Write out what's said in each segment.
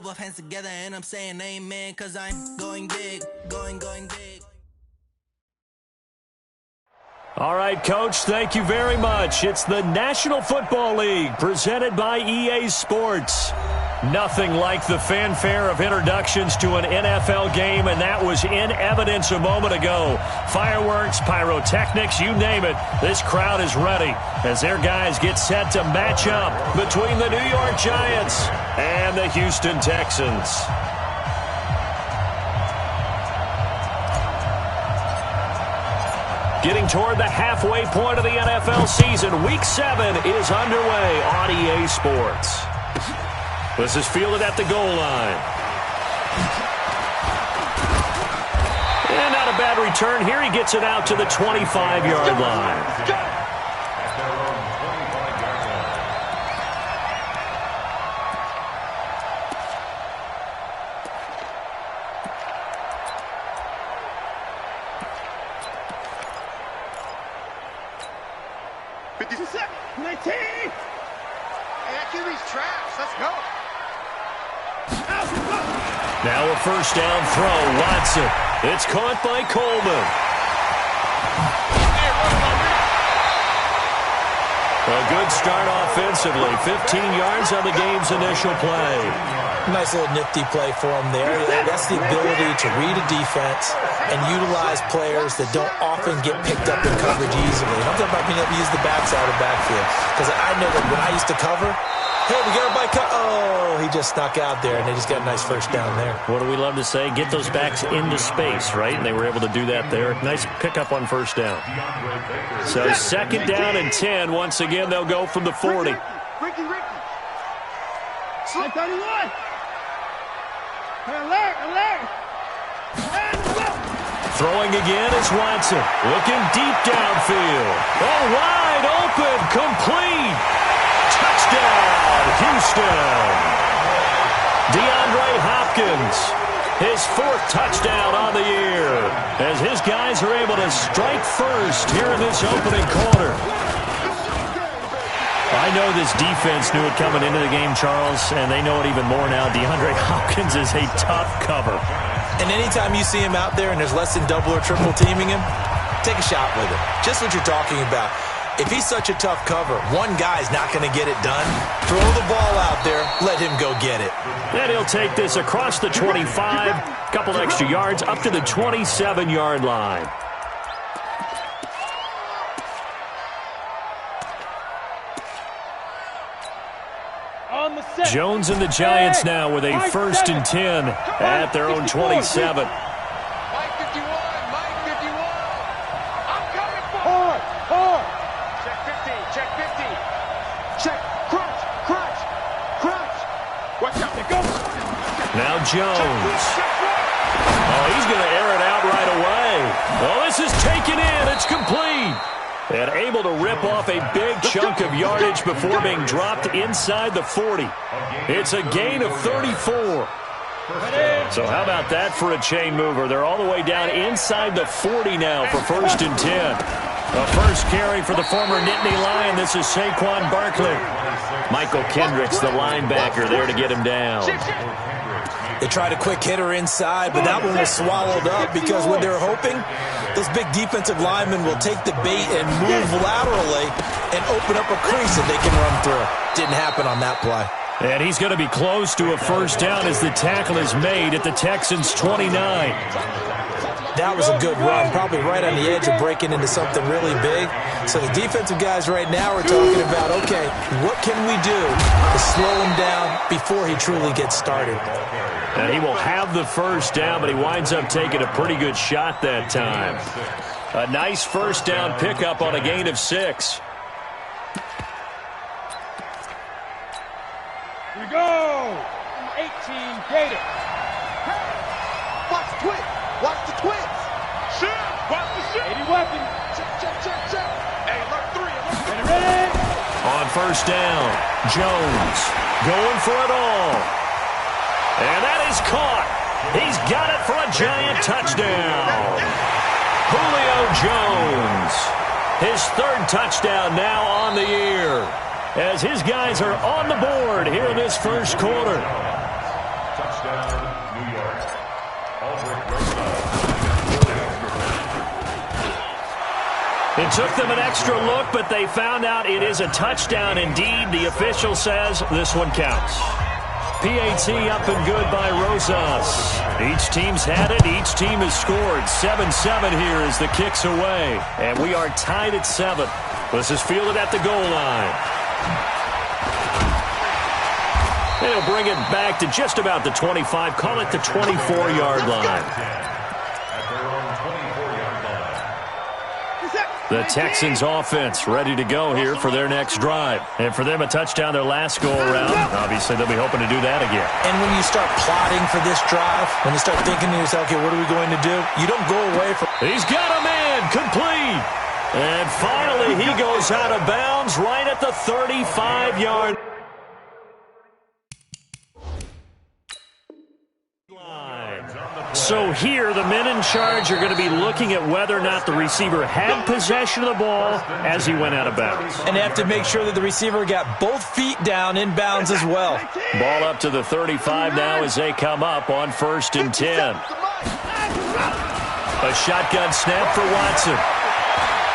Put both hands together and I'm saying amen, cause I'm going big, going big. All right, Coach, thank you very much. It's the National Football League presented by EA Sports. Nothing like the fanfare of introductions to an NFL game, and that was in evidence a moment ago. Fireworks, pyrotechnics, you name it. This crowd is ready as their guys get set to match up between the New York Giants and the Houston Texans. Getting toward the halfway point of the NFL season, Week 7 is underway on EA Sports. This is fielded at the goal line. And not a bad return here. He gets it out to the 25-yard line. Now a first down throw, Watson. It's caught by Coleman. A good start offensively. 15 yards on the game's initial play. Nice little nifty play for him there. That's the ability to read a defense and utilize players that don't often get picked up in coverage easily. And I'm talking about being able to use the backside of the backfield. Because I know that when I used to cover, hey, we got everybody cut. Oh, he just snuck out there, and they just got a nice first down there. What do we love to say? Get those backs into space, right? And they were able to do that there. Nice pickup on first down. So second down and 10. Once again, they'll go from the 40. Ricky. Slip 31. Alert. Throwing again is Watson. Looking deep downfield. Oh, wide open. Complete. Touchdown, Houston. DeAndre Hopkins, his 4th touchdown on the year, as his guys are able to strike first here in this opening quarter. I know this defense knew it coming into the game, Charles, and they know it even more now. DeAndre Hopkins is a tough cover. And anytime you see him out there and there's less than double or triple teaming him, take a shot with him. Just what you're talking about. If he's such a tough cover, one guy's not going to get it done. Throw the ball out there. Let him go get it. And he'll take this across the 25. Couple extra yards up to the 27-yard line. Jones and the Giants now with a 1st and 10 at their own 27. Now Jones. Oh, he's going to air it out right away. Oh, this is taken in. It's complete. And able to rip off a big chunk of yardage before being dropped inside the 40. It's a gain of 34. So how about that for a chain mover? They're all the way down inside the 40 now for 1st and 10. A first carry for the former Nittany Lion. This is Saquon Barkley. Michael Kendricks, the linebacker, there to get him down. They tried a quick hitter inside, but that one was swallowed up because what they're hoping, those big defensive linemen will take the bait and move laterally and open up a crease that they can run through. Didn't happen on that play. And he's going to be close to a first down as the tackle is made at the Texans' 29. That was a good run, probably right on the edge of breaking into something really big. So the defensive guys right now are talking about, okay, what can we do to slow him down before he truly gets started? And he will have the first down, but he winds up taking a pretty good shot that time. A nice first down pickup on a gain of 6. Here we go. 18 Gator. Watch the twins. Watch the twins. Shoot. Watch the shoot. 80 weapon. Check. Hey, alert 3. Ready. On first down, Jones going for it all. And that is caught. He's got it for a giant touchdown. Julio Jones, his 3rd touchdown now on the year, as his guys are on the board here in this first quarter. It took them an extra look, but they found out it is a touchdown indeed. The official says this one counts. PAT up and good by Rosas. Each team's had it. Each team has scored. 7-7 here as the kick's away. And we are tied at 7. This is fielded at the goal line. They'll bring it back to just about the 25. Call it the 24-yard line. The Texans offense ready to go here for their next drive. And for them, a touchdown their last go-around. Obviously, they'll be hoping to do that again. And when you start plotting for this drive, when you start thinking to yourself, okay, what are we going to do? You don't go away from... He's got a man, complete. And finally, he goes out of bounds right at the 35-yard line. So here, the men in charge are going to be looking at whether or not the receiver had possession of the ball as he went out of bounds. And they have to make sure that the receiver got both feet down in bounds as well. Ball up to the 35 now as they come up on 1st and 10. A shotgun snap for Watson.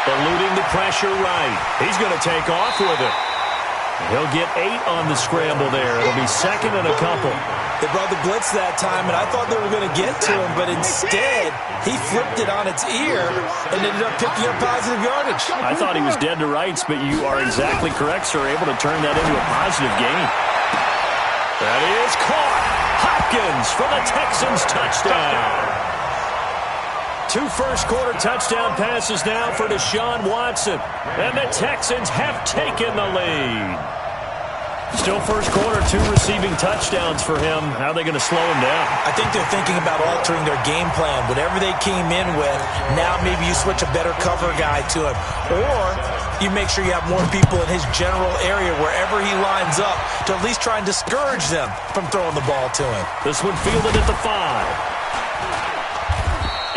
Eluding the pressure right. He's going to take off with it. He'll get 8 on the scramble there. It'll be 2nd and a couple. They brought the blitz that time, and I thought they were going to get to him, but instead, he flipped it on its ear and ended up picking up positive yardage. I thought he was dead to rights, but you are exactly correct, sir. Able to turn that into a positive gain. That is caught. Hopkins for the Texans touchdown. 2 first-quarter touchdown passes now for Deshaun Watson. And the Texans have taken the lead. Still first quarter, 2 receiving touchdowns for him. How are they going to slow him down? I think they're thinking about altering their game plan. Whatever they came in with, now maybe you switch a better cover guy to him. Or you make sure you have more people in his general area wherever he lines up to at least try and discourage them from throwing the ball to him. This one fielded at the 5.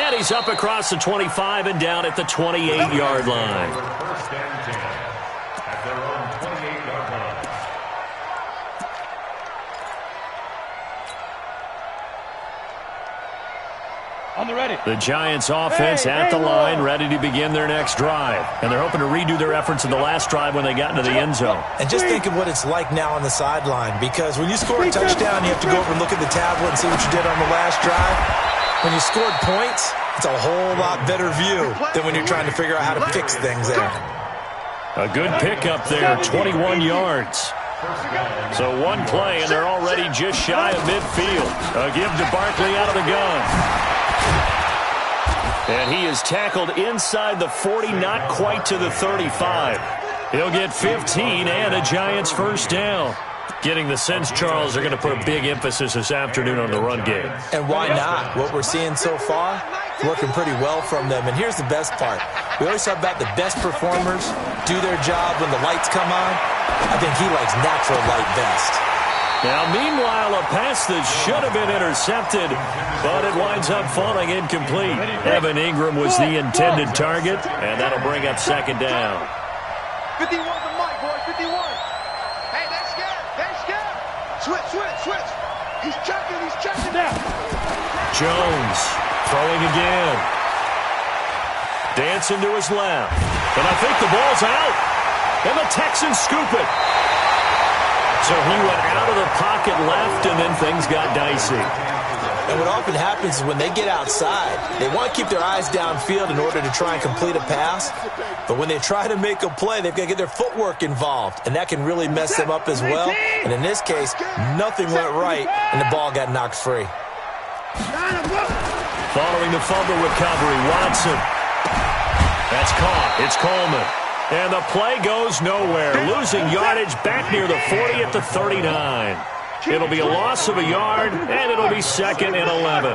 And he's up across the 25 and down at the 28-yard line. First and 10 at their own 28-yard line. On the ready. The Giants offense at the line, ready to begin their next drive. And they're hoping to redo their efforts in the last drive when they got into the end zone. And just think of what it's like now on the sideline, because when you score a touchdown, you have to go over and look at the tablet and see what you did on the last drive. When you scored points, it's a whole lot better view than when you're trying to figure out how to fix things there. A good pickup there, 21 yards. So one play, and they're already just shy of midfield. A give to Barkley out of the gun. And he is tackled inside the 40, not quite to the 35. He'll get 15 and a Giants first down. Getting the sense, Charles, are going to put a big emphasis this afternoon on the run game. And why not? What we're seeing so far, working pretty well from them. And here's the best part. We always talk about the best performers do their job when the lights come on. I think he likes natural light best. Now, meanwhile, a pass that should have been intercepted, but it winds up falling incomplete. Evan Ingram was the intended target, and that'll bring up 2nd down. 51 to Mike, boy, 51. Hey, that's scared. That's scared. Switch. He's checking Now. Jones throwing again. Dancing to his left. And I think the ball's out. And the Texans scoop it. So he went out of the pocket left, and then things got dicey. And what often happens is when they get outside, they want to keep their eyes downfield in order to try and complete a pass. But when they try to make a play, they've got to get their footwork involved, and that can really mess them up as well. And in this case, nothing went right, and the ball got knocked free. Following the fumble recovery, Watson. That's caught. It's Coleman. And the play goes nowhere. Losing yardage back near the 40 at the 39. It'll be a loss of a yard, and it'll be 2nd and 11.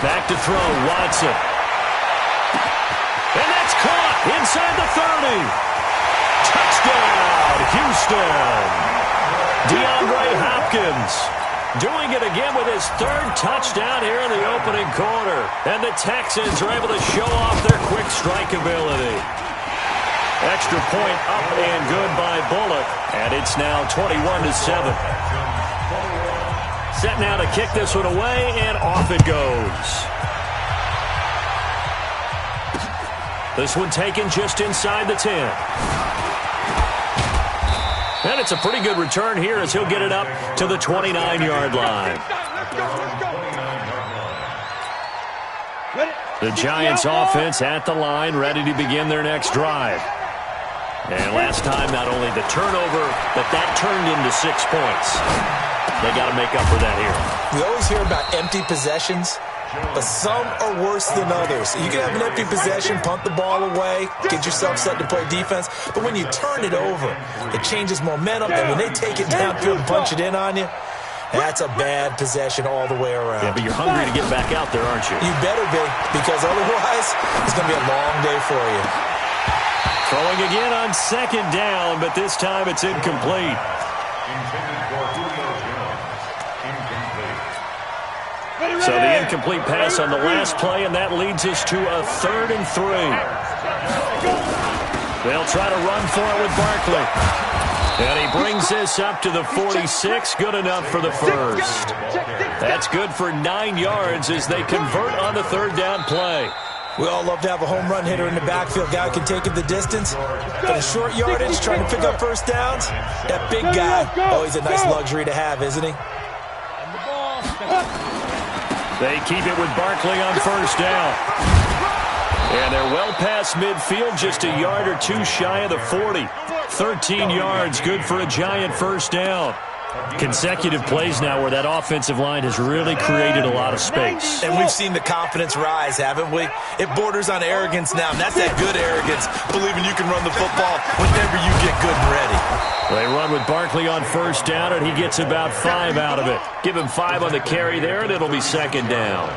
Back to throw, Watson. And that's caught inside the 30. Touchdown, Houston. DeAndre Hopkins doing it again with his 3rd touchdown here in the opening quarter. And the Texans are able to show off their quick strike ability. Extra point up and good by Bullock. And it's now 21-7. Set now to kick this one away, and off it goes. This one taken just inside the 10. And it's a pretty good return here as he'll get it up to the 29-yard line. The Giants offense at the line, ready to begin their next drive. And last time, not only the turnover, but that turned into 6 points. They got to make up for that here. We always hear about empty possessions, but some are worse than others. You can have an empty possession, punt the ball away, get yourself set to play defense, but when you turn it over, it changes momentum, and when they take it downfield and punch it in on you, that's a bad possession all the way around. Yeah, but you're hungry to get back out there, aren't you? You better be, because otherwise, it's going to be a long day for you. Throwing again on second down, but this time it's incomplete. So the incomplete pass on the last play, and that leads us to a 3rd and 3. They'll try to run for it with Barkley. And he brings this up to the 46, good enough for the first. That's good for 9 yards as they convert on the 3rd down play. We all love to have a home run hitter in the backfield. Guy can take it the distance. But a short yardage, trying to pick up first downs, that big guy, always a nice luxury to have, isn't he? They keep it with Barkley on first down. And they're well past midfield, just a yard or two shy of the 40. 13 yards, good for a Giant first down. Consecutive plays now where that offensive line has really created a lot of space. And we've seen the confidence rise, haven't we? It borders on arrogance now, and that's that good arrogance, believing you can run the football whenever you get good and ready. They run with Barkley on first down, and he gets about 5 out of it. Give him 5 on the carry there, and it'll be second down.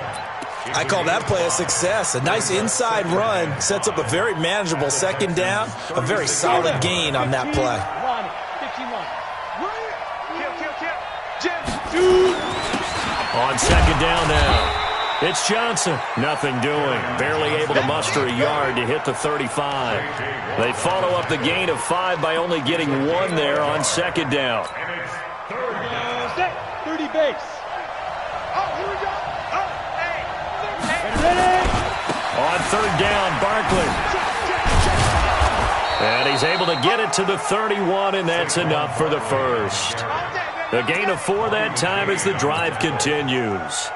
I call that play a success. A nice inside run sets up a very manageable second down, a very solid gain on that play. On second down now, it's Johnson. Nothing doing. Barely able to muster a yard to hit the 35. They follow up the gain of 5 by only getting 1 there on second down. 30 base. On third down, Barkley. And he's able to get it to the 31, and that's enough for the first. A gain of 4 that time as the drive continues.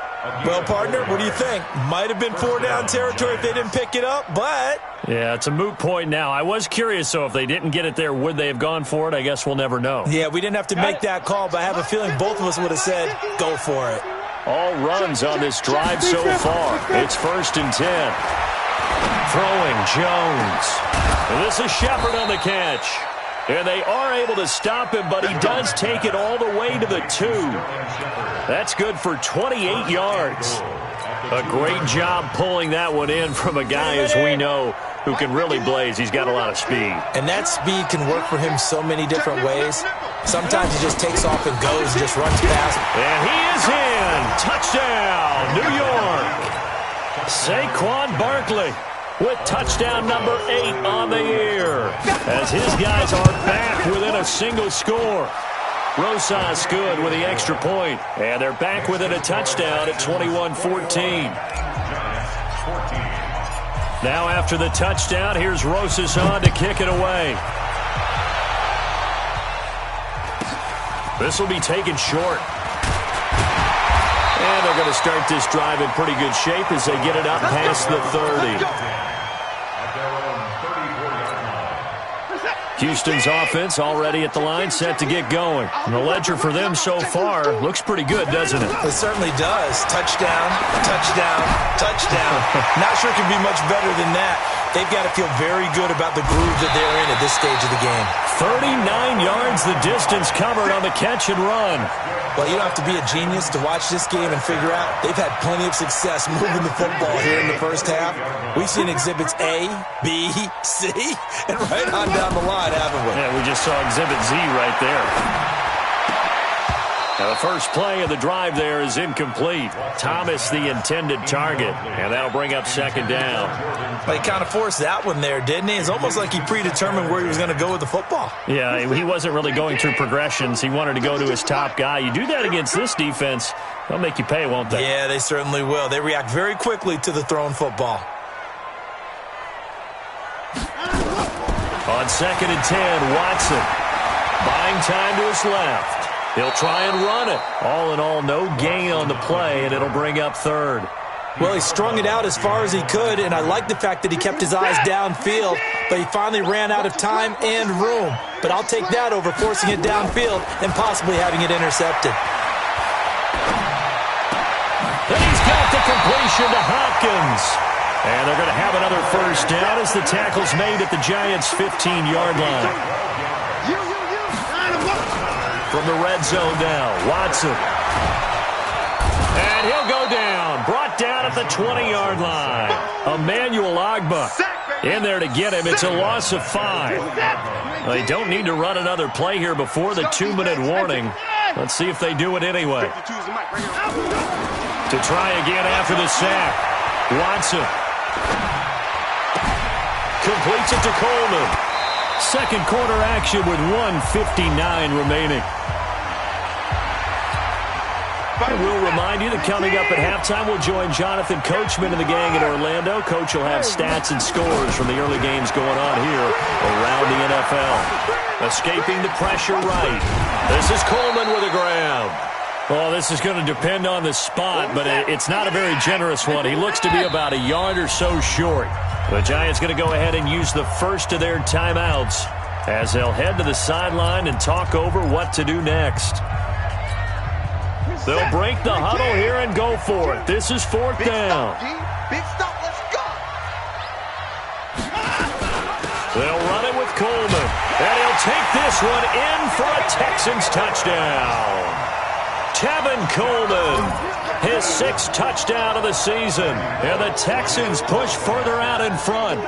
Well, partner, what do you think? Might have been 4 down territory if they didn't pick it up, but... Yeah, it's a moot point now. I was curious, so if they didn't get it there, would they have gone for it? I guess we'll never know. Yeah, we didn't have to make that call, but I have a feeling both of us would have said, go for it. All runs on this drive so far. It's 1st and 10. Throwing, Jones. And this is Shepard on the catch. And they are able to stop him, but he does take it all the way to the 2. That's good for 28 yards. A great job pulling that one in from a guy, as we know, who can really blaze. He's got a lot of speed. And that speed can work for him so many different ways. Sometimes he just takes off and goes, just runs past. And he is in. Touchdown, New York. Saquon Barkley with touchdown number 8 on the year, as his guys are back within a single score. Rosas good with the extra point, and they're back within a touchdown at 21-14. Now after the touchdown, here's Rosas on to kick it away. This will be taken short. And they're going to start this drive in pretty good shape as they get it up past the 30. Houston's offense already at the line, set to get going. And the ledger for them so far looks pretty good, doesn't it? It certainly does. Touchdown, touchdown, touchdown. Not sure it can be much better than that. They've got to feel very good about the groove that they're in at this stage of the game. 39 yards the distance covered on the catch and run. Well, you don't have to be a genius to watch this game and figure out they've had plenty of success moving the football here in the first half. We've seen exhibits A, B, C, and right on down the line, haven't we? Yeah, we just saw exhibit Z right there. Now the first play of the drive there is incomplete. Thomas the intended target, and that'll bring up second down. Well, he kind of forced that one there, didn't he? It's almost like he predetermined where he was going to go with the football. Yeah, he wasn't really going through progressions. He wanted to go to his top guy. You do that against this defense, they'll make you pay, won't they? Yeah, they certainly will. They react very quickly to the thrown football. On 2nd and 10, Watson buying time to his left. He'll try and run it. All in all, no gain on the play, and it'll bring up third. Well, he strung it out as far as he could, and I like the fact that he kept his eyes downfield, but he finally ran out of time and room. But I'll take that over forcing it downfield and possibly having it intercepted. And he's got the completion to Hopkins. And they're going to have another first down as the tackle's made at the Giants' 15-yard line. From the red zone now, Watson. And he'll go down. Brought down at the 20-yard line. Emmanuel Ogbah in there to get him. It's a loss of 5. They don't need to run another play here before the 2-minute warning. Let's see if they do it anyway. To try again after the sack. Watson. Completes it to Coleman. Second quarter action with 1:59 remaining. And we'll remind you that coming up at halftime, we'll join Jonathan Coachman and the gang in Orlando. Coach will have stats and scores from the early games going on here around the NFL. Escaping the pressure right. This is Coleman with a grab. Well, this is going to depend on the spot, but it's not a very generous one. He looks to be about a yard or so short. The Giants going to go ahead and use the first of their timeouts as they'll head to the sideline and talk over what to do next. They'll break the huddle here and go for it. This is 4th down. Big stop, let's go. They'll run it with Coleman. And he'll take this one in for a Texans touchdown. Tevin Coleman, his 6th touchdown of the season. And the Texans push further out in front.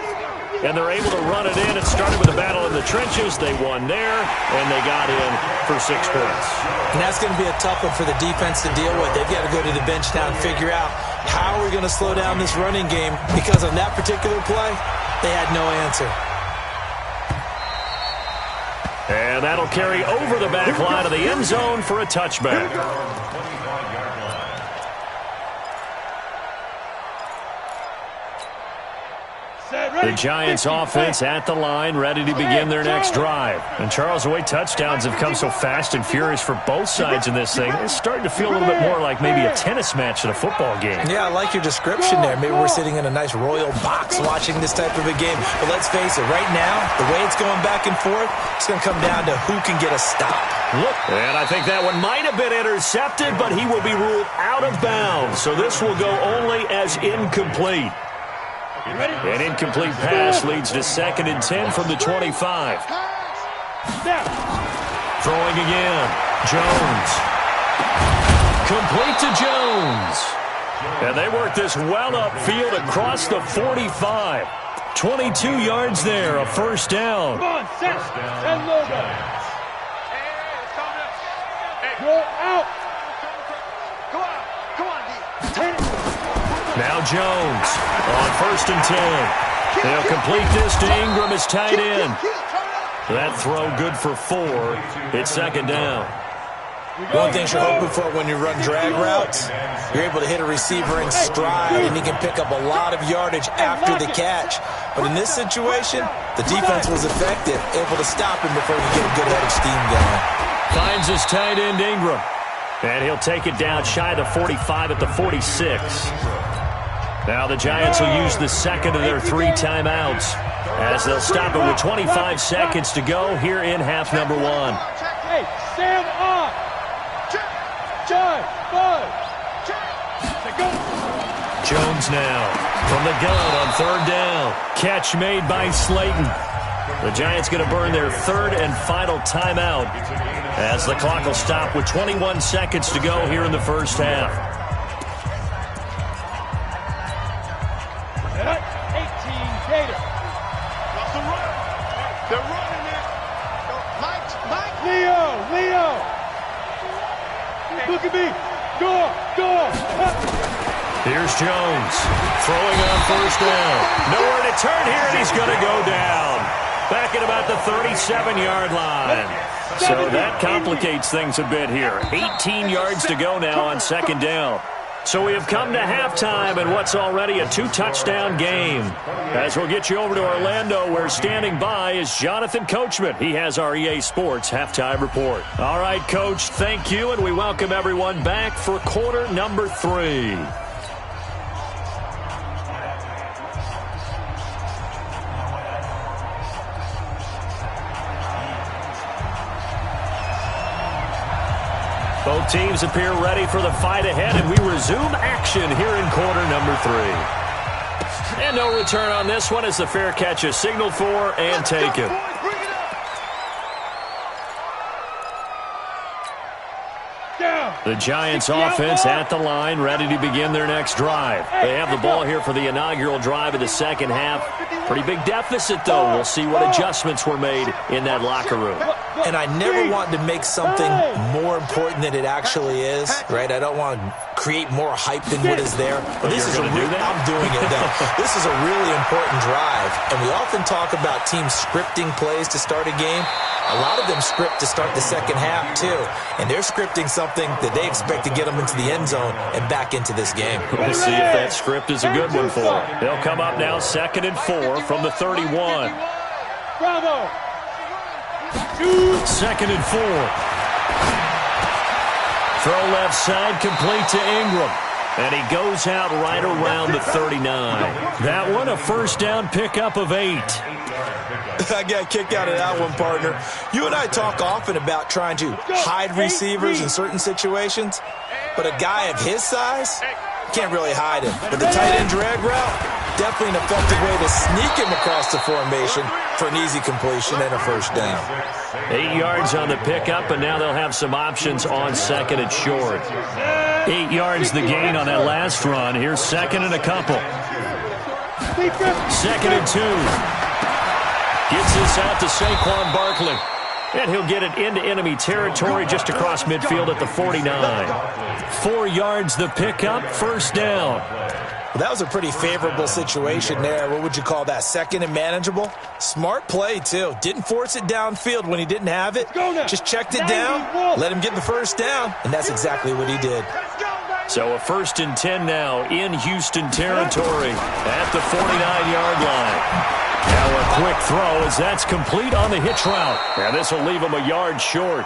And they're able to run it in. It started with a battle in the trenches. They won there, and they got in for 6 points. And that's going to be a tough one for the defense to deal with. They've got to go to the bench now and figure out how are we going to slow down this running game, because on that particular play, they had no answer. And that'll carry over the back line of the end zone for a touchback. The Giants offense at the line, ready to begin their next drive. And Charles, the way touchdowns have come so fast and furious for both sides in this thing, it's starting to feel a little bit more like maybe a tennis match at a football game. Yeah, I like your description there. Maybe we're sitting in a nice royal box watching this type of a game. But let's face it, right now, the way it's going back and forth, it's going to come down to who can get a stop. Look, and I think that one might have been intercepted, but he will be ruled out of bounds. So this will go only as incomplete. An incomplete pass leads to 2nd and 10 from the 25. Throwing again. Jones. Complete to Jones. And they work this well upfield across the 45. 22 yards there, a first down. Come on, set, and logo. Go out. Come on, D. Now Jones on 1st and 10. They'll complete this to Ingram as tight end. That throw good for 4. It's 2nd down. One thing you're hoping for when you run drag routes, you're able to hit a receiver in stride, and he can pick up a lot of yardage after the catch. But in this situation, the defense was effective, able to stop him before he get a good head of steam going. Finds his tight end Ingram. And he'll take it down shy of the 45 at the 46. Now the Giants will use the second of their 3 timeouts as they'll stop it with 25 seconds to go here in half number 1. Hey, stand up. Jones now from the gun on 3rd down. Catch made by Slayton. The Giants going to burn their 3rd and final timeout as the clock will stop with 21 seconds to go here in the first half. 18 Gator. They're running it. Mike. Leo. Look at me. Go. Here's Jones throwing on first down. Nowhere to turn here, and he's going to go down. Back at about the 37-yard line. So that complicates things a bit here. 18 yards to go now on second down. So we have come to halftime in what's already a 2-touchdown game. As we'll get you over to Orlando, where standing by is Jonathan Coachman. He has our EA Sports halftime report. All right, Coach, thank you, and we welcome everyone back for quarter number 3. Both teams appear ready for the fight ahead, and we resume action here in quarter number 3. And no return on this one as the fair catch is signaled for and taken. The Giants offense at the line, ready to begin their next drive. They have the ball here for the inaugural drive of the second half. Pretty big deficit, though. We'll see what adjustments were made in that locker room. And I never want to make something more important than it actually is, right? I don't want to create more hype than what is there. But this is I'm doing it now. This is a really important drive. And we often talk about teams scripting plays to start a game. A lot of them script to start the second half, too. And they're scripting something that they expect to get them into the end zone and back into this game. We'll see if that script is a good one for them. They'll come up now 2nd and 4 from the 31. Bravo. 2nd and 4. Throw left side, complete to Ingram. And he goes out right around the 39. That one, a first down pickup of 8. I got a kick out of that one, partner. You and I talk often about trying to hide receivers in certain situations, but a guy of his size can't really hide him. But the tight end drag route, definitely an effective way to sneak him across the formation for an easy completion and a first down. 8 yards on the pickup, and now they'll have some options on 2nd and short. 8 yards the gain on that last run. Here's 2nd and a couple. 2nd and 2. Gets this out to Saquon Barkley. And he'll get it into enemy territory just across midfield at the 49. 4 yards the pickup, first down. Well, that was a pretty favorable situation there. What would you call that? 2nd and manageable? Smart play, too. Didn't force it downfield when he didn't have it. Just checked it down, let him get the first down, and that's exactly what he did. So a 1st and 10 now in Houston territory at the 49-yard line. Now a quick throw as that's complete on the hitch route. And this will leave him a yard short.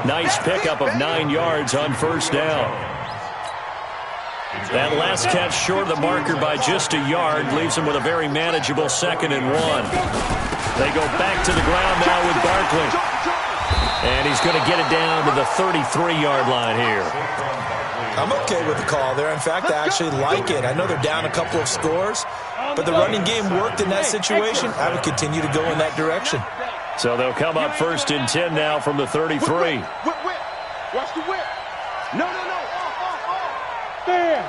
Nice pickup of 9 yards on first down. That last catch short of the marker by just a yard leaves him with a very manageable 2nd and 1. They go back to the ground now with Barkley. And he's going to get it down to the 33-yard line here. I'm okay with the call there. In fact, I actually like it. I know they're down a couple of scores, but the running game worked in that situation. I would continue to go in that direction. So they'll come up 1st and 10 now from the 33. Whip. Watch the whip. No. Bam.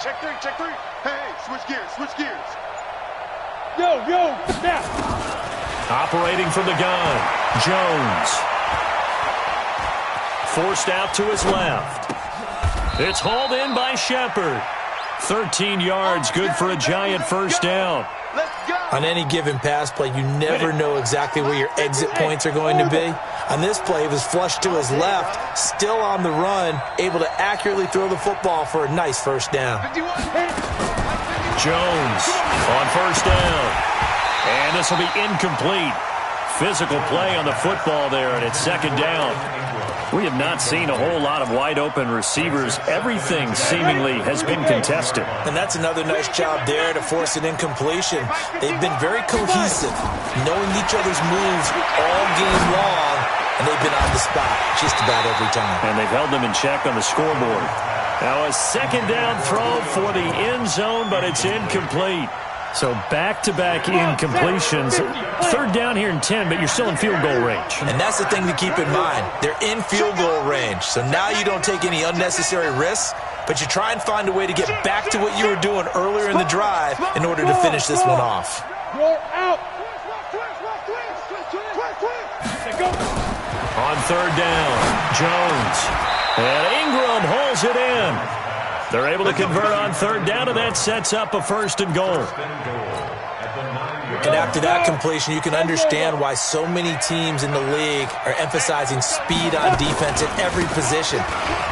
Check three. Hey, switch gears. Yo, now. Operating from the gun, Jones. Forced out to his left. It's hauled in by Shepard. 13 yards, good for a Giant first down. On any given pass play, you never know exactly where your exit points are going to be. On this play, he was flushed to his left, still on the run, able to accurately throw the football for a nice first down. Jones on first down. And this will be incomplete. Physical play on the football there, and it's 2nd down. We have not seen a whole lot of wide-open receivers. Everything seemingly has been contested. And that's another nice job there to force an incompletion. They've been very cohesive, knowing each other's moves all game long, and they've been on the spot just about every time. And they've held them in check on the scoreboard. Now a 2nd down throw for the end zone, but it's incomplete. So back-to-back incompletions. 3rd down here in 10, but you're still in field goal range. And that's the thing to keep in mind. They're in field goal range. So now you don't take any unnecessary risks, but you try and find a way to get back to what you were doing earlier in the drive in order to finish this one off. You're out. On third down, Jones. And Ingram holds it in. They're able to convert on third down, and that sets up a first and goal. And after that completion, you can understand why so many teams in the league are emphasizing speed on defense at every position.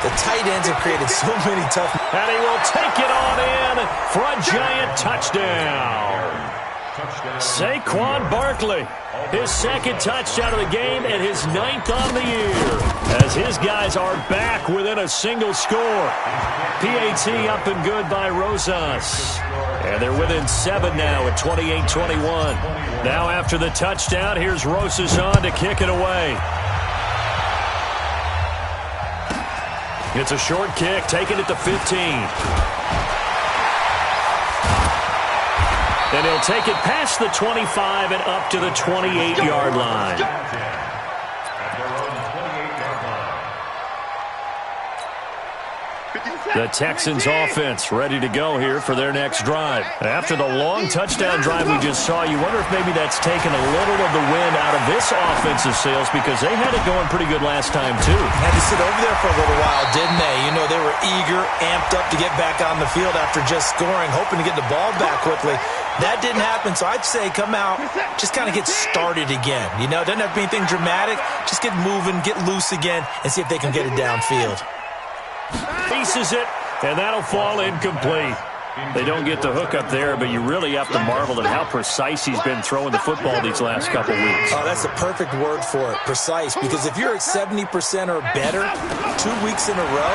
The tight ends have created so many tough... And he will take it on in for a giant touchdown. Saquon Barkley, his second touchdown of the game and his 9th on the year, as his guys are back within a single score. PAT up and good by Rosas. And they're within 7 now at 28-21. Now after the touchdown, here's Rosas on to kick it away. It's a short kick, taking it to 15. And he'll take it past the 25 and up to the 28-yard line. The Texans offense ready to go here for their next drive. After the long touchdown drive we just saw, you wonder if maybe that's taken a little of the wind out of this offensive sails, because they had it going pretty good last time too. Had to sit over there for a little while, didn't they? You know, they were eager, amped up to get back on the field after just scoring, hoping to get the ball back quickly. That didn't happen, so I'd say come out, just kind of get started again. You know, doesn't have to be anything dramatic. Just get moving, get loose again, and see if they can get it downfield. Pieces it, and that'll fall incomplete. They don't get the hook up there, but you really have to marvel at how precise he's been throwing the football these last couple weeks. Oh, that's the perfect word for it, precise, because if you're at 70% or better 2 weeks in a row,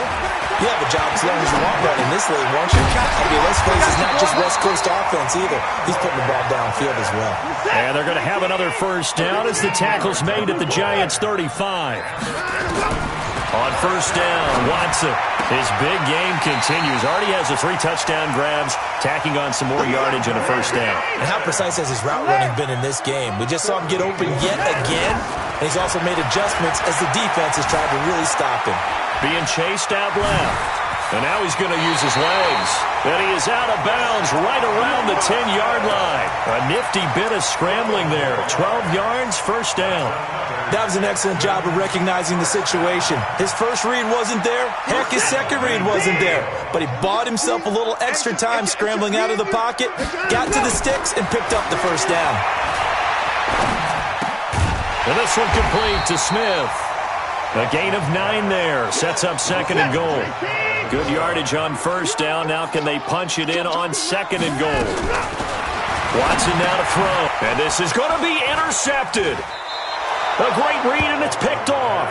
you have a job as long as you want one in this league, won't you? I mean, let's face it, it's not just West Coast offense either. He's putting the ball downfield as well. And they're going to have another first down as the tackle's made at the Giants' 35. On first down, Watson. His big game continues. Already has the 3 touchdown grabs, tacking on some more yardage and a first down. And how precise has his route running been in this game? We just saw him get open yet again, and he's also made adjustments as the defense has tried to really stop him. Being chased out left. And now he's going to use his legs. And he is out of bounds right around the 10-yard line. A nifty bit of scrambling there. 12 yards, first down. That was an excellent job of recognizing the situation. His first read wasn't there. Heck, his second read wasn't there. But he bought himself a little extra time scrambling out of the pocket, got to the sticks, and picked up the first down. And this one complete to Smith. A gain of 9 there. Sets up second and goal. Good yardage on first down. Now can they punch it in on second and goal? Watson now to throw. And this is going to be intercepted. A great read, and it's picked off.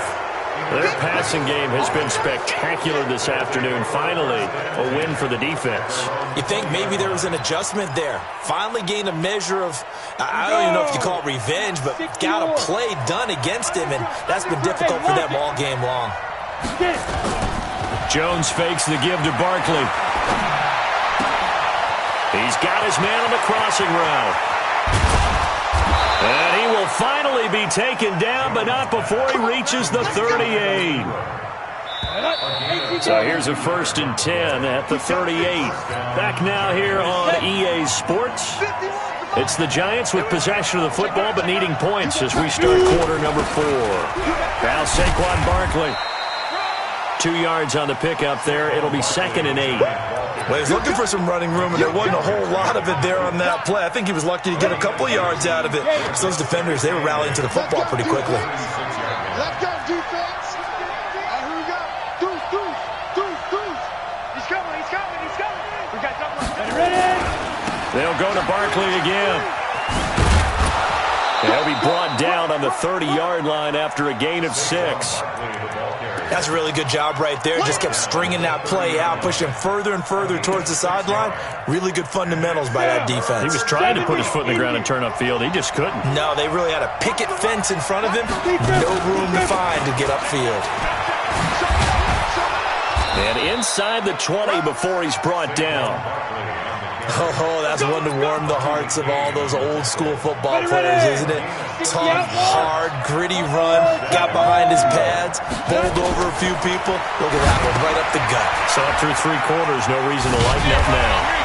Their passing game has been spectacular this afternoon. Finally, a win for the defense. You think maybe there was an adjustment there. Finally gained a measure of, I don't even know if you call it revenge, but got a play done against him, and that's been difficult for them all game long. Jones fakes the give to Barkley. He's got his man on the crossing route. And he will finally be taken down, but not before he reaches the 38. So here's a 1st and 10 at the 38. Back now here on EA Sports. It's the Giants with possession of the football, but needing points as we start quarter number 4. Now Saquon Barkley. 2 yards on the pickup there. It'll be 2nd and 8. Well, he was looking for some running room, and there wasn't a whole lot of it there on that play. I think he was lucky to get a couple of yards out of it. So those defenders, they were rallying to the football pretty quickly. Let's go, defense. Here we go. Deuce. He's coming. We got something. Ready? They'll go to Barkley again. And he'll be brought down on the 30-yard line after a gain of 6. That's a really good job right there. Just kept stringing that play out, pushing further and further towards the sideline. Really good fundamentals by that defense. He was trying to put his foot in the ground and turn upfield. He just couldn't. No, they really had a picket fence in front of him. No room to find to get upfield. And inside the 20 before he's brought down. Oh, that's one to warm the hearts of all those old school football players, isn't it? Tough, hard, gritty run, got behind his pads, bowled over a few people. Look at that one, right up the gut. So through 3 quarters, no reason to lighten up now.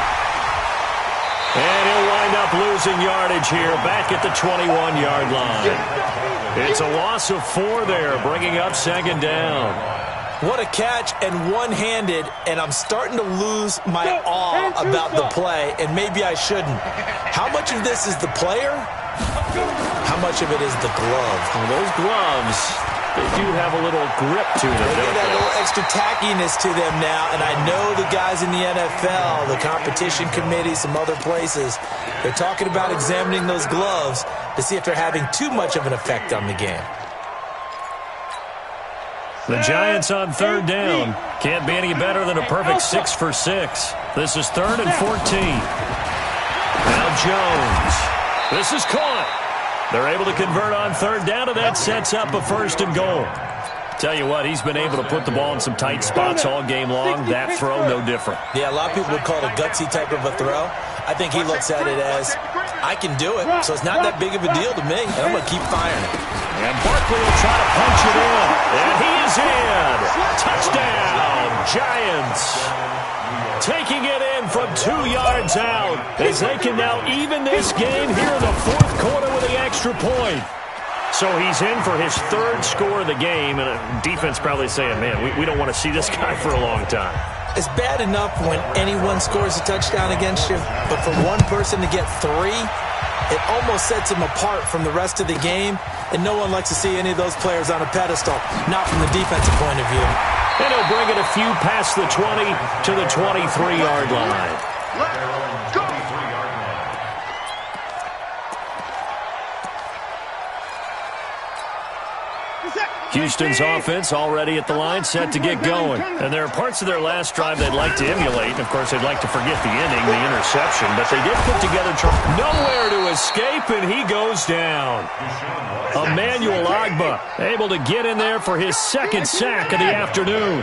And he'll wind up losing yardage here back at the 21-yard line. It's a loss of 4 there, bringing up second down. What a catch, and one-handed, and I'm starting to lose my awe about the play, and maybe I shouldn't. How much of this is the player? How much of it is the glove? Well, those gloves, they do have a little grip to them, They don't get that they? little extra tackiness to them now, and I know the guys in the NFL, the competition committee, some other places, they're talking about examining those gloves to see if they're having too much of an effect on the game. The Giants on third down. Can't be any better than a perfect 6 for 6. This is 3rd and 14. Now Jones. This is caught. They're able to convert on third down, and that sets up a 1st and goal. Tell you what, he's been able to put the ball in some tight spots all game long. That throw, no different. Yeah, a lot of people would call it a gutsy type of a throw. I think he looks at it as, I can do it, so it's not that big of a deal to me, and I'm going to keep firing it. And Barkley will try to punch it in. And he is in. Touchdown, Giants. Taking it in from 2 yards out as they can now even this game here in the 4th quarter with the extra point. So he's in for his 3rd score of the game, and defense probably saying, man, we don't want to see this guy for a long time. It's bad enough when anyone scores a touchdown against you, but for one person to get 3, it almost sets him apart from the rest of the game, and no one likes to see any of those players on a pedestal, not from the defensive point of view. And he'll bring it a few past the 20 to the 23-yard line. Let's go. Houston's offense already at the line, set to get going. And there are parts of their last drive they'd like to emulate. And, of course, they'd like to forget the ending, the interception. But they did put together nowhere to escape, and he goes down. Emmanuel Ogbah able to get in there for his 2nd sack of the afternoon.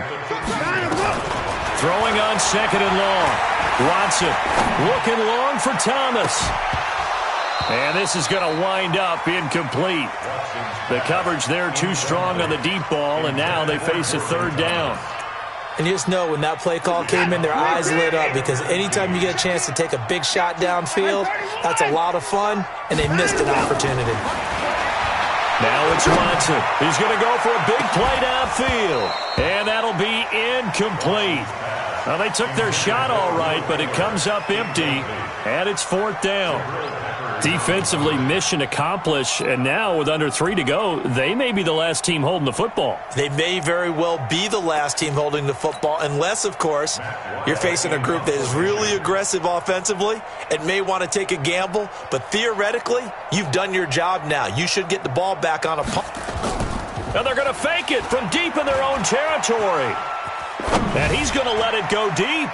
Throwing on 2nd and long. Watson looking long for Thomas. And this is going to wind up incomplete. The coverage there too strong on the deep ball, and now they face a 3rd down. And you just know when that play call came in, their eyes lit up, because anytime you get a chance to take a big shot downfield, that's a lot of fun, and they missed an opportunity. Now it's Watson. He's going to go for a big play downfield, and that'll be incomplete. Well, they took their shot all right, but it comes up empty, and it's 4th down. Defensively, mission accomplished, and now with under 3 to go, they may be the last team holding the football. They may very well be the last team holding the football, unless, of course, you're facing a group that is really aggressive offensively and may want to take a gamble, but theoretically, you've done your job now. You should get the ball back on a pump. And they're going to fake it from deep in their own territory. And he's going to let it go deep.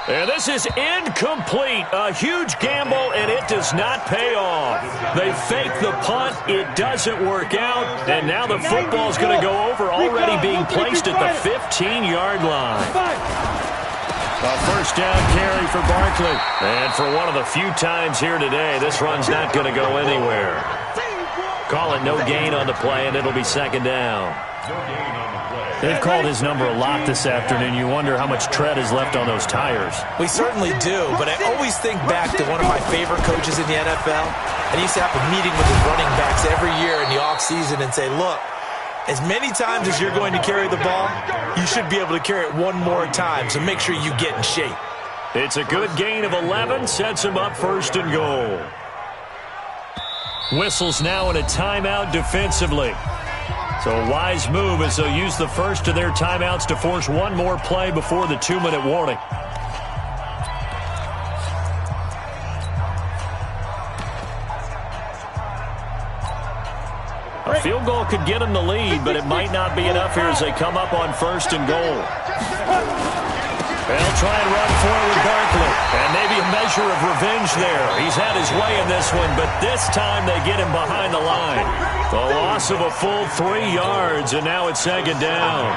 And this is incomplete. A huge gamble, and it does not pay off. They fake the punt. It doesn't work out. And now the football's going to go over, already being placed at the 15-yard line. A 1st down carry for Barkley. And for one of the few times here today, this run's not going to go anywhere. Call it no gain on the play, and it'll be 2nd down. They've called his number a lot this afternoon. You wonder how much tread is left on those tires. We certainly do, but I always think back to one of my favorite coaches in the NFL, and he used to have a meeting with his running backs every year in the offseason and say, look, as many times as you're going to carry the ball, you should be able to carry it one more time, so make sure you get in shape. It's a good gain of 11, sets him up 1st and goal. Whistles now in a timeout defensively. So a wise move as they'll use the first of their timeouts to force one more play before the 2-minute warning. A field goal could get them the lead, but it might not be enough here as they come up on 1st and goal. They'll try and run forward with Barkley. And maybe a measure of revenge there. He's had his way in this one, but this time they get him behind the line. The loss of a full 3 yards, and now it's 2nd down.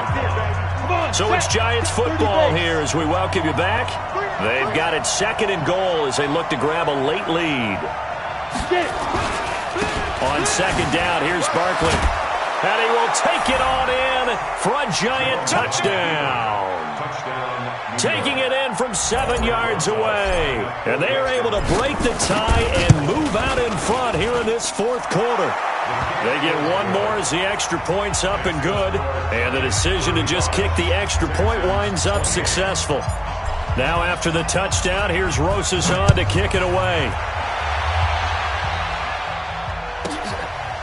So it's Giants football here as we welcome you back. They've got it 2nd and goal as they look to grab a late lead. On 2nd down, here's Barkley. And he will take it on in for a Giant touchdown. Taking it in from 7 yards away. And they are able to break the tie and move out in front here in this fourth quarter. They get one more as the extra point's up and good. And the decision to just kick the extra point winds up successful. Now after the touchdown, here's Rosas on to kick it away.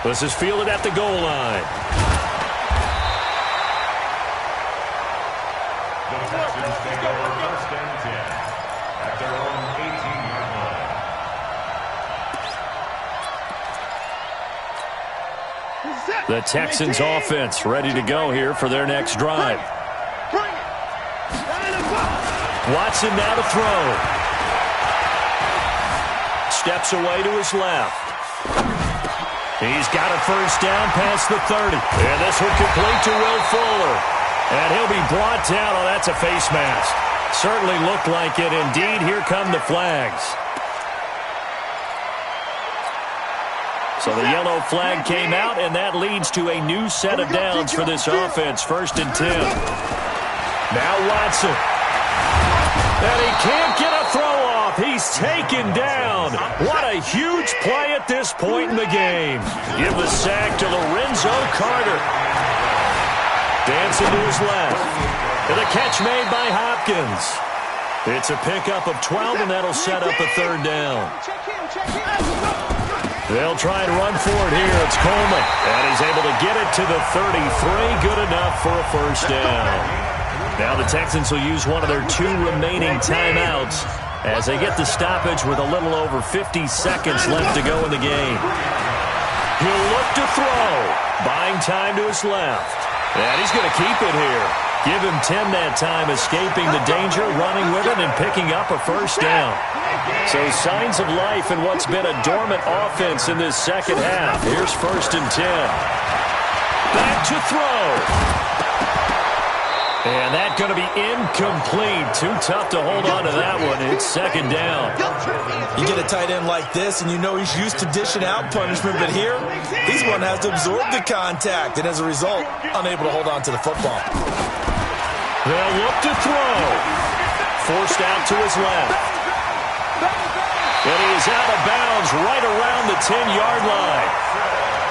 This is fielded at the goal line. The Texans take over first and 10 at their own 18-yard line. The Texans offense ready to go here for their next drive. Watson now to throw. Steps away to his left. He's got a first down past the 30. And this one complete to Will Fuller. And he'll be brought down. Oh, that's a face mask. Certainly looked like it. Indeed, here come the flags. So the yellow flag came out, and that leads to a new set of downs for this offense. First and 10. Now Watson. And he can't get a throw off. He's taken down. What a huge play at this point in the game. Give the sack to Lorenzo Carter. Dancing to his left. And a catch made by Hopkins. It's a pickup of 12, and that'll set up a third down. They'll try and run for it here. It's Coleman. And he's able to get it to the 33. Good enough for a first down. Now the Texans will use one of their 2 remaining timeouts as they get the stoppage with a little over 50 seconds left to go in the game. He'll look to throw. Buying time to his left. And he's going to keep it here. Give him 10 that time, escaping the danger, running with it, and picking up a first down. So signs of life in what's been a dormant offense in this second half. Here's first and 10. Back to throw. And that's going to be incomplete. Too tough to hold on to that one. It's second down. You get a tight end like this, and you know he's used to dishing out punishment, but here, he's one that has to absorb the contact, and as a result, unable to hold on to the football. They'll look to throw. Forced out to his left. And he is out of bounds right around the 10-yard line.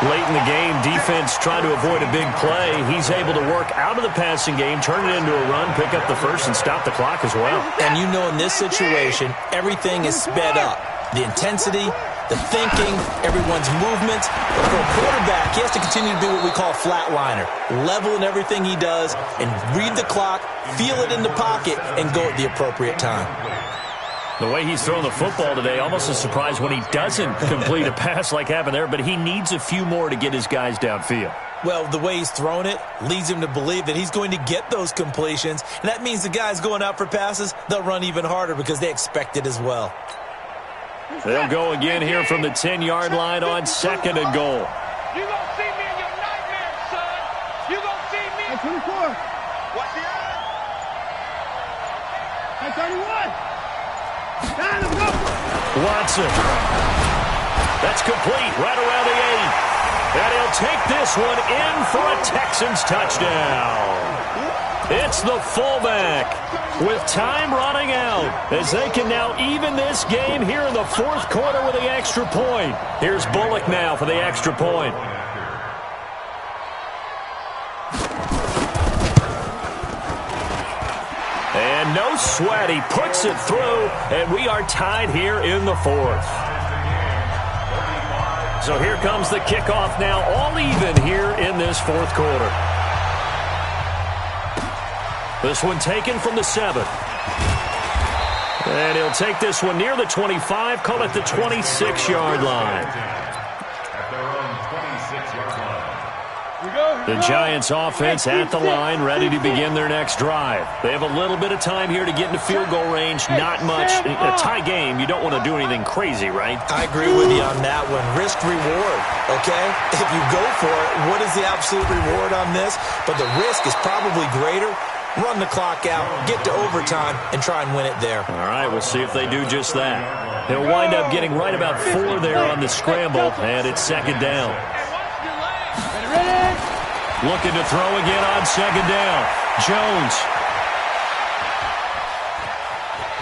Late in the game, defense trying to avoid a big play. He's able to work out of the passing game, turn it into a run, pick up the first, and stop the clock as well. And you know in this situation, everything is sped up. The intensity, the thinking, everyone's movement. But for a quarterback, he has to continue to be what we call a flatliner. Level in everything he does and read the clock, feel it in the pocket, and go at the appropriate time. The way he's throwing the football today, almost a surprise when he doesn't complete a pass like happened there, but he needs a few more to get his guys downfield. Well, the way he's thrown it leads him to believe that he's going to get those completions, and that means the guys going out for passes, they'll run even harder because they expect it as well. They'll go again here from the 10-yard line on second and goal. You gonna see me in your nightmares, son. You gonna see me. At 24. What's the other? At 31. Time to go. Watson. That's complete right around the 8. And he'll take this one in for a Texans touchdown. It's the fullback with time running out as they can now even this game here in the fourth quarter with the extra point. Here's Bullock now for the extra point. And no sweat, he puts it through, and we are tied here in the fourth. So here comes the kickoff now, all even here in this fourth quarter. This one taken from the 7. And he'll take this one near the 25, call it the 26-yard line. At their own 26-yard line. The Giants offense at the line, ready to begin their next drive. They have a little bit of time here to get into field goal range, not much. In a tie game, you don't want to do anything crazy, right? I agree with you on that one. Risk reward, okay? If you go for it, what is the absolute reward on this? But the risk is probably greater. Run the clock out, get to overtime, and try and win it there. All right, we'll see if they do just that. He'll wind up getting right about 4 there on the scramble, and it's second down. Looking to throw again on second down. Jones.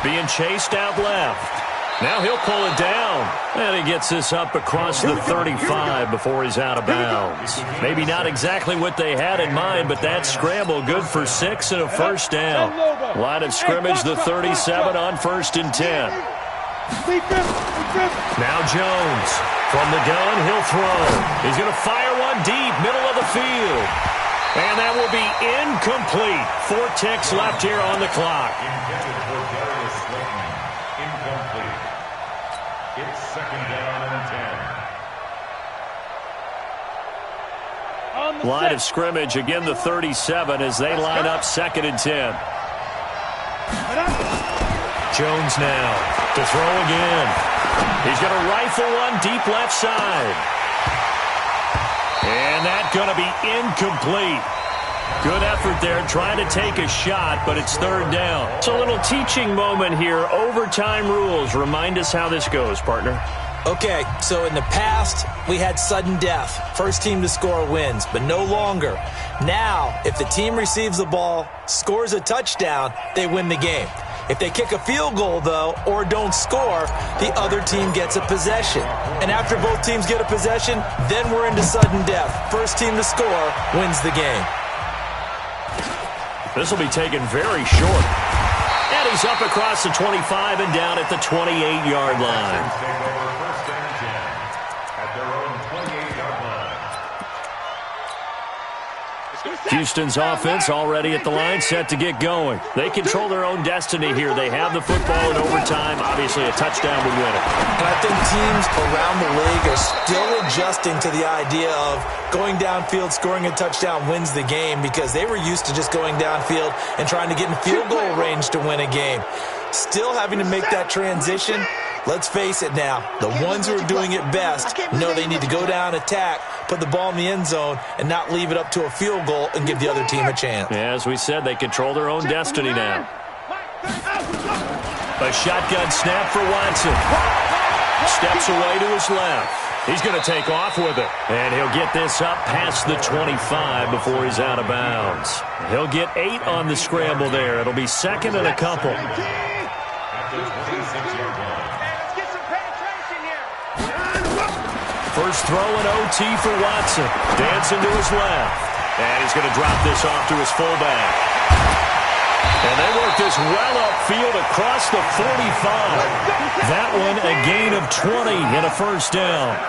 being chased out left. Now he'll pull it down. And he gets this up across the 35 before he's out of bounds. Maybe not exactly what they had in mind, but that scramble good for 6 and a first down. Line of scrimmage, the 37 on 1st and 10. Now Jones. From the gun, he'll throw. He's going to fire one deep, middle of the field. And that will be incomplete. 4 ticks left here on the clock. Incomplete. It's 2nd down and 10. Line of scrimmage, again the 37 as they line up 2nd and 10. Jones now to throw again. He's going to rifle one deep left side. And that's going to be incomplete. Good effort there, trying to take a shot, but it's 3rd down. It's a little teaching moment here. Overtime rules. Remind us how this goes, partner. Okay, so in the past, we had sudden death. First team to score wins, but no longer. Now, if the team receives the ball, scores a touchdown, they win the game. If they kick a field goal, though, or don't score, the other team gets a possession. And after both teams get a possession, then we're into sudden death. First team to score wins the game. This will be taken very short. And he's up across the 25 and down at the 28-yard line. Houston's offense already at the line, set to get going. They control their own destiny here. They have the football in overtime. Obviously, a touchdown would win it. And I think teams around the league are still adjusting to the idea of going downfield, scoring a touchdown wins the game, because they were used to just going downfield and trying to get in field goal range to win a game. Still having to make that transition. Let's face it now, the ones who are doing it best know they need to go down, attack, put the ball in the end zone, and not leave it up to a field goal and give the other team a chance. Yeah, as we said, they control their own destiny now. A shotgun snap for Watson. Steps away to his left. He's going to take off with it. And he'll get this up past the 25 before he's out of bounds. He'll get 8 on the scramble there. It'll be 2nd and a couple. First throw and OT for Watson. Dancing to his left. And he's going to drop this off to his fullback. And they work this well upfield across the 45. That one a gain of 20 and a first down.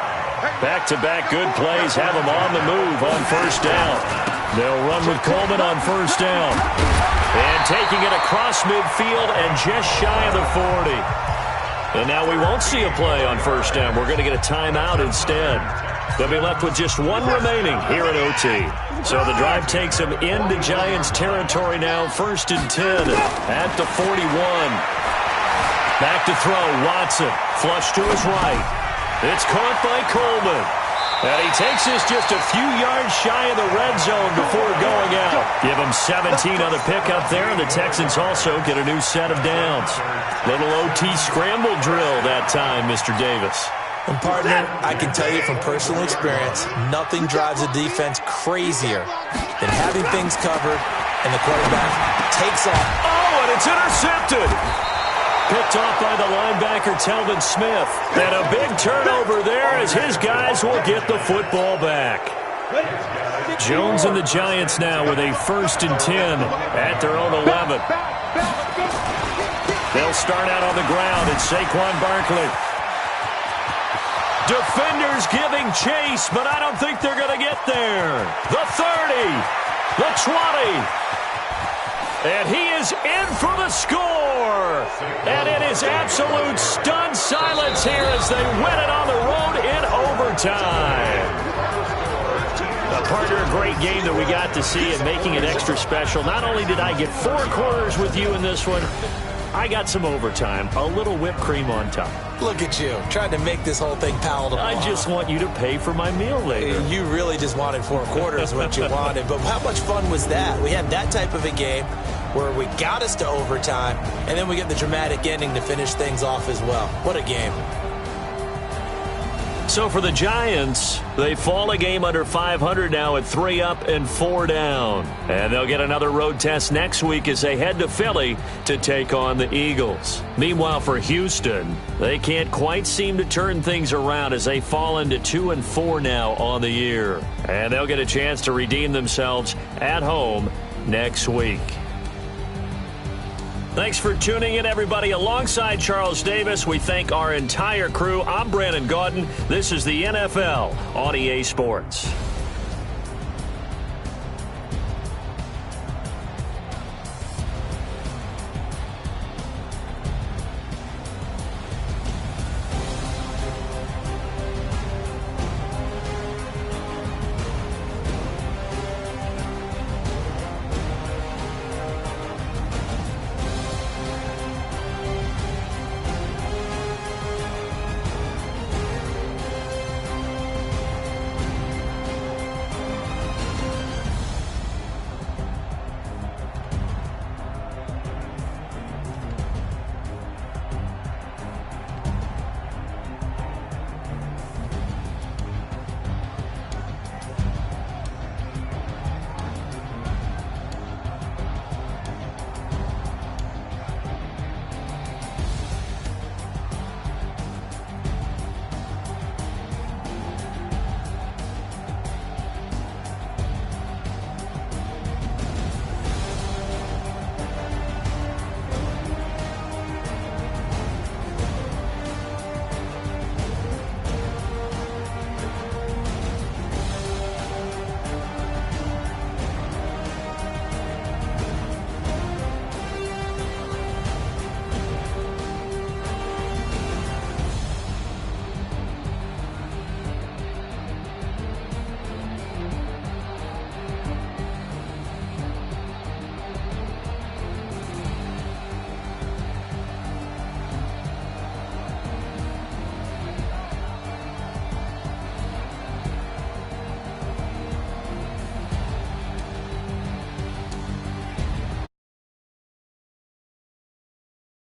Back-to-back good plays have them on the move on first down. They'll run with Coleman on first down. And taking it across midfield and just shy of the 40. And now we won't see a play on first down. We're going to get a timeout instead. They'll be left with just one remaining here at OT. So the drive takes them into Giants territory now. 1st and 10 at the 41. Back to throw. Watson. Flush to his right. It's caught by Coleman. And he takes this just a few yards shy of the red zone before going out. Give him 17 on the pickup there, and the Texans also get a new set of downs. Little OT scramble drill that time, Mr. Davis. And partner, I can tell you from personal experience, nothing drives a defense crazier than having things covered and the quarterback takes off. Oh, and it's intercepted. Picked off by the linebacker, Telvin Smith. And a big turnover there as his guys will get the football back. Jones and the Giants now with a 1st and 10 at their own 11. They'll start out on the ground. It's Saquon Barkley. Defenders giving chase, but I don't think they're going to get there. The 30, the 20. And he is in for the score. And it is absolute stunned silence here as they win it on the road in overtime. A partner, a great game that we got to see and making it extra special. Not only did I get 4 quarters with you in this one, I got some overtime, a little whipped cream on top. Look at you, trying to make this whole thing palatable. I just want you to pay for my meal later. You really just wanted 4 quarters, what you wanted. But how much fun was that? We had that type of a game where we got us to overtime, and then we get the dramatic ending to finish things off as well. What a game. So for the Giants, they fall a game under 500 now at 3 up and 4 down. And they'll get another road test next week as they head to Philly to take on the Eagles. Meanwhile, for Houston, they can't quite seem to turn things around as they fall into 2 and 4 now on the year. And they'll get a chance to redeem themselves at home next week. Thanks for tuning in, everybody. Alongside Charles Davis, we thank our entire crew. I'm Brandon Gaudin. This is the NFL on EA Sports.